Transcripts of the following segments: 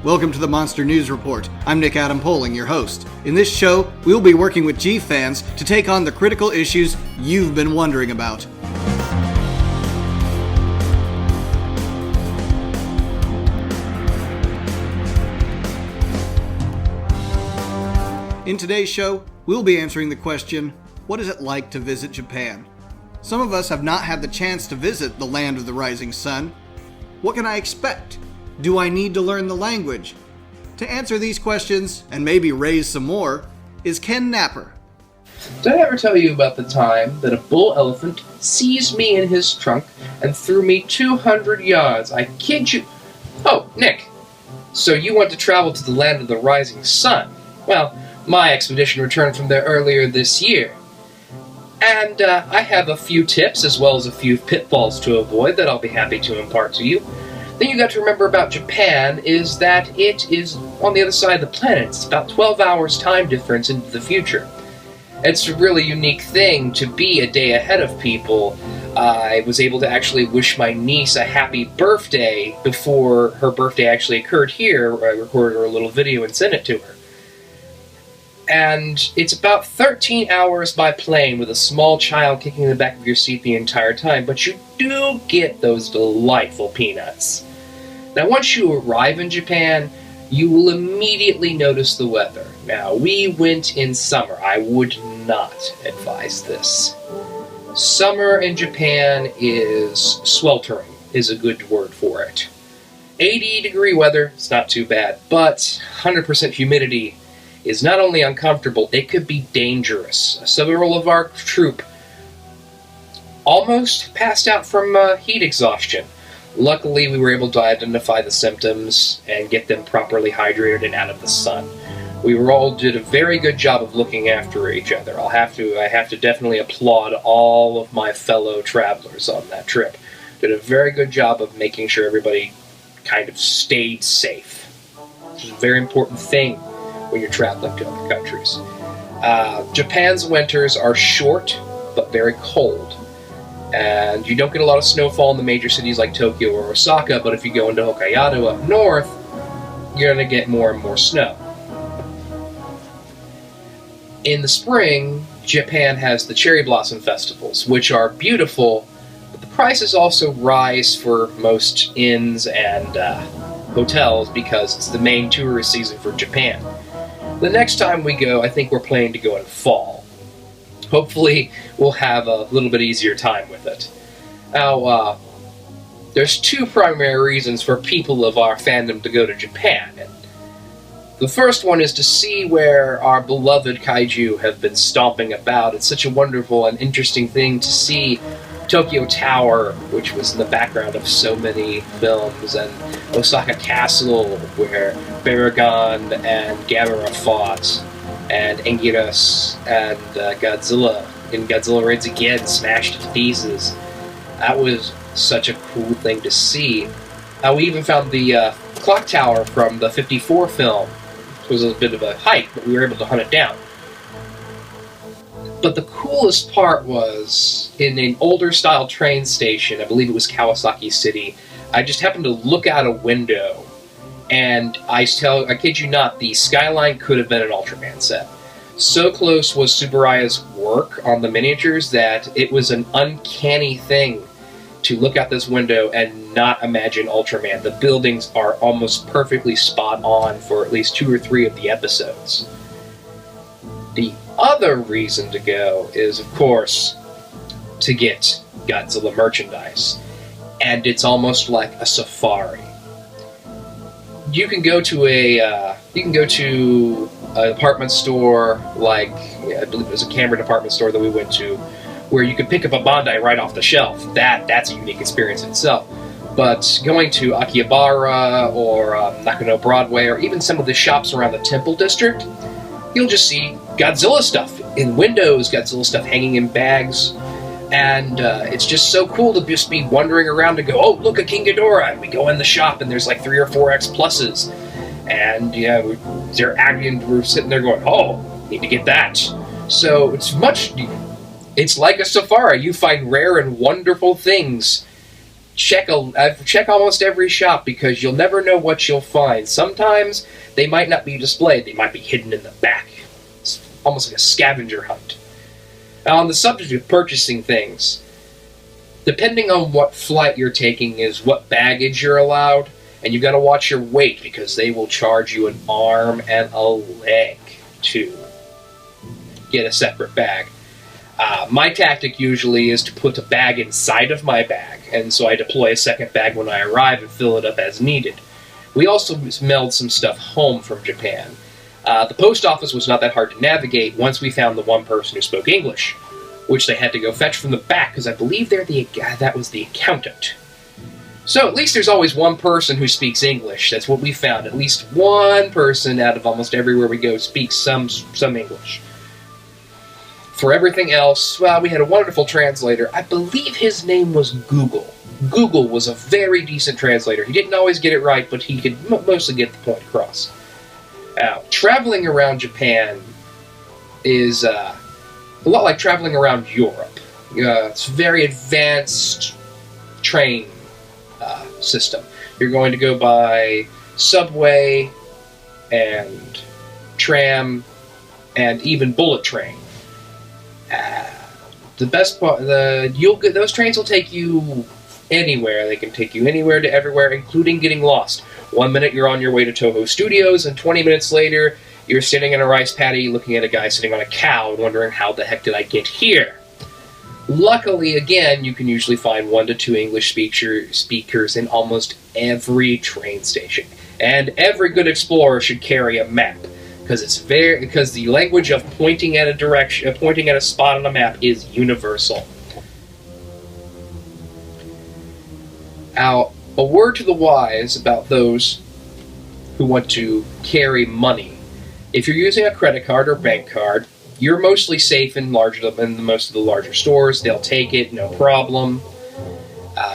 Welcome to the Monster News Report. I'm Nick Adam Poling, your host. In this show, we'll be working with G fans to take on the critical issues you've been wondering about. In today's show, we'll be answering the question, what is it like to visit Japan? Some of us have not had the chance to visit the land of the rising sun. What can I expect? Do I need to learn the language? To answer these questions, and maybe raise some more, is Ken Napper. Did I ever tell you about the time that a bull elephant seized me in his trunk and threw me 200 yards? I kid you. Oh, Nick, so you want to travel to the land of the rising sun? Well, my expedition returned from there earlier this year. And I have a few tips as well as a few pitfalls to avoid that I'll be happy to impart to you. The thing you got to remember about Japan is that it is on the other side of the planet. It's about 12 hours time difference into the future. It's a really unique thing to be a day ahead of people. I was able to actually wish my niece a happy birthday before her birthday actually occurred here. I recorded her a little video and sent it to her. And it's about 13 hours by plane with a small child kicking in the back of your seat the entire time, but you do get those delightful peanuts. Now, once you arrive in Japan, you will immediately notice the weather. Now, we went in summer. I would not advise this. Summer in Japan is sweltering, is a good word for it. 80-degree weather, it's not too bad, but 100% humidity is not only uncomfortable, it could be dangerous. Several of our troop almost passed out from heat exhaustion. Luckily, we were able to identify the symptoms and get them properly hydrated and out of the sun. We all did a very good job of looking after each other. I have to definitely applaud all of my fellow travelers on that trip. Did a very good job of making sure everybody kind of stayed safe, which is a very important thing when you're traveling to other countries. Japan's winters are short, but very cold. And you don't get a lot of snowfall in the major cities like Tokyo or Osaka, but if you go into Hokkaido up north, you're going to get more and more snow. In the spring, Japan has the cherry blossom festivals, which are beautiful, but the prices also rise for most inns and hotels because it's the main tourist season for Japan. The next time we go, I think we're planning to go in fall. Hopefully, we'll have a little bit easier time with it. Now, there's two primary reasons for people of our fandom to go to Japan. And the first one is to see where our beloved Kaiju have been stomping about. It's such a wonderful and interesting thing to see Tokyo Tower, which was in the background of so many films, and Osaka Castle, where Baragon and Gamera fought, and Anguirus and Godzilla in Godzilla Raids Again smashed to pieces. That was such a cool thing to see. We even found the clock tower from the 54 film. It was a bit of a hike, but we were able to hunt it down. But the coolest part was, in an older style train station, I believe it was Kawasaki City, I just happened to look out a window, and I kid you not, the skyline could have been an Ultraman set. So close was Tsuburaya's work on the miniatures that it was an uncanny thing to look out this window and not imagine Ultraman. The buildings are almost perfectly spot on for at least 2 or 3 of the episodes. The other reason to go is, of course, to get Godzilla merchandise. And it's almost like a safari. You can go to an department store like, I believe it was a Camera department store that we went to, where you could pick up a Bandai right off the shelf. That's a unique experience in itself. But going to Akihabara or Nakano Broadway, or even some of the shops around the Temple District, you'll just see Godzilla stuff in windows, Godzilla stuff hanging in bags, and it's just so cool to just be wandering around and go, oh, look, a King Ghidorah, and we go in the shop and there's like 3 or 4 X pluses, and yeah, we're sitting there going, oh, need to get that. So it's like a safari. You find rare and wonderful things check almost every shop because you'll never know what you'll find. Sometimes they might not be displayed. They might be hidden in the back. It's almost like a scavenger hunt. Now, on the subject of purchasing things, depending on what flight you're taking is what baggage you're allowed, and you got to watch your weight because they will charge you an arm and a leg to get a separate bag. My tactic usually is to put a bag inside of my bag, and so I deploy a second bag when I arrive and fill it up as needed. We also mailed some stuff home from Japan. The post office was not that hard to navigate once we found the one person who spoke English, which they had to go fetch from the back because I believe that was the accountant. So at least there's always one person who speaks English. That's what we found. At least one person out of almost everywhere we go speaks some English. For everything else, well, we had a wonderful translator. I believe his name was Google. Google was a very decent translator. He didn't always get it right, but he could mostly get the point across. Now, traveling around Japan is a lot like traveling around Europe. It's a very advanced train system. You're going to go by subway and tram and even bullet train. The best part, those trains will take you anywhere. They can take you anywhere to everywhere, including getting lost. 1 minute you're on your way to Toho Studios, and 20 minutes later you're sitting in a rice paddy looking at a guy sitting on a cow and wondering how the heck did I get here? Luckily, again, you can usually find 1 to 2 English speakers in almost every train station. And every good explorer should carry a map, because the language of pointing at a spot on a map is universal. Now, a word to the wise about those who want to carry money. If you're using a credit card or bank card, you're mostly safe in most of the larger stores. They'll take it, no problem.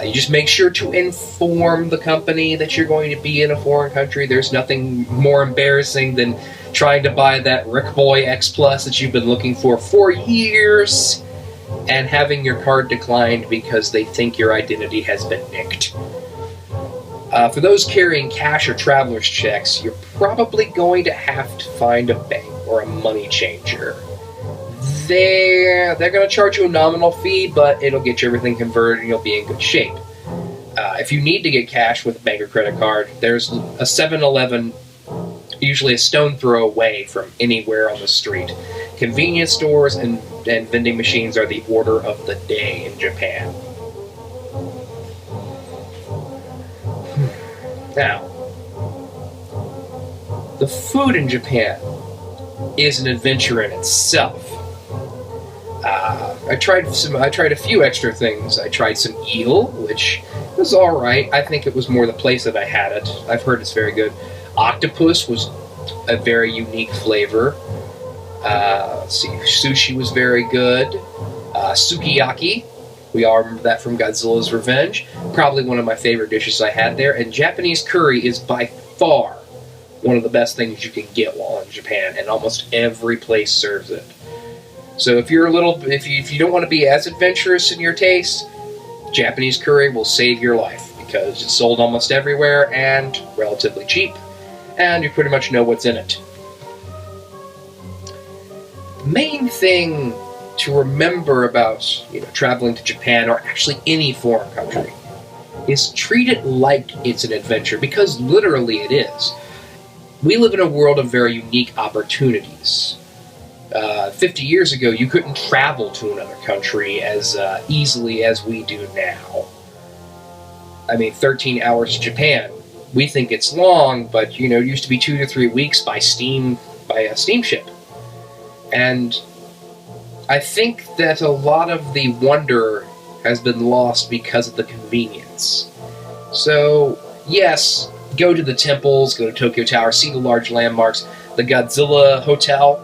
You just make sure to inform the company that you're going to be in a foreign country. There's nothing more embarrassing than trying to buy that Rick Boy X Plus that you've been looking for years and having your card declined because they think your identity has been nicked. For those carrying cash or traveler's checks, you're probably going to have to find a bank or a money changer. They're going to charge you a nominal fee, but it'll get you everything converted and you'll be in good shape. If you need to get cash with a bank or credit card, there's a 7-Eleven, usually a stone throw away from anywhere on the street. Convenience stores and vending machines are the order of the day in Japan. Now, the food in Japan is an adventure in itself. I tried a few extra things. I tried some eel, which was alright. I think it was more the place that I had it. I've heard it's very good. Octopus was a very unique flavor. Sushi was very good. Sukiyaki, we all remember that from Godzilla's Revenge. Probably one of my favorite dishes I had there. And Japanese curry is by far one of the best things you can get while in Japan, and almost every place serves it. So if you don't want to be as adventurous in your taste, Japanese curry will save your life because it's sold almost everywhere and relatively cheap, and you pretty much know what's in it. The main thing to remember about traveling to Japan, or actually any foreign country, is treat it like it's an adventure, because literally it is. We live in a world of very unique opportunities. 50 years ago, you couldn't travel to another country as easily as we do now. 13 hours to Japan. We think it's long, but it used to be 2 to 3 weeks by a steamship. And I think that a lot of the wonder has been lost because of the convenience. So, yes, go to the temples, go to Tokyo Tower, see the large landmarks. The Godzilla Hotel,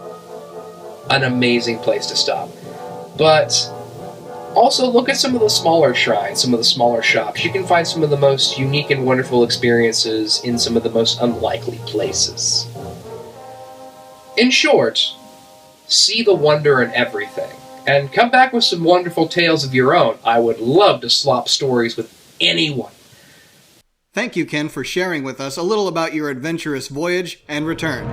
an amazing place to stop. But also look at some of the smaller shrines, some of the smaller shops. You can find some of the most unique and wonderful experiences in some of the most unlikely places. In short, see the wonder in everything, and come back with some wonderful tales of your own. I would love to swap stories with anyone. Thank you, Ken, for sharing with us a little about your adventurous voyage and return.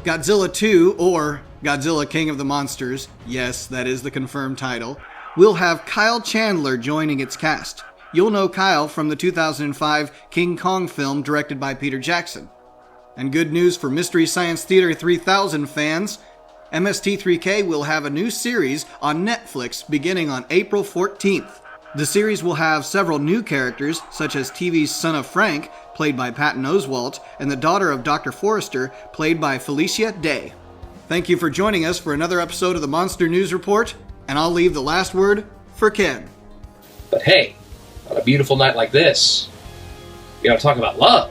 Godzilla 2, or Godzilla King of the Monsters, yes, that is the confirmed title, will have Kyle Chandler joining its cast. You'll know Kyle from the 2005 King Kong film directed by Peter Jackson. And good news for Mystery Science Theater 3000 fans, MST3K will have a new series on Netflix beginning on April 14th. The series will have several new characters, such as TV's Son of Frank, played by Patton Oswalt, and the daughter of Dr. Forrester, played by Felicia Day. Thank you for joining us for another episode of the Monster News Report, and I'll leave the last word for Ken. But hey, on a beautiful night like this, you gotta talk about love.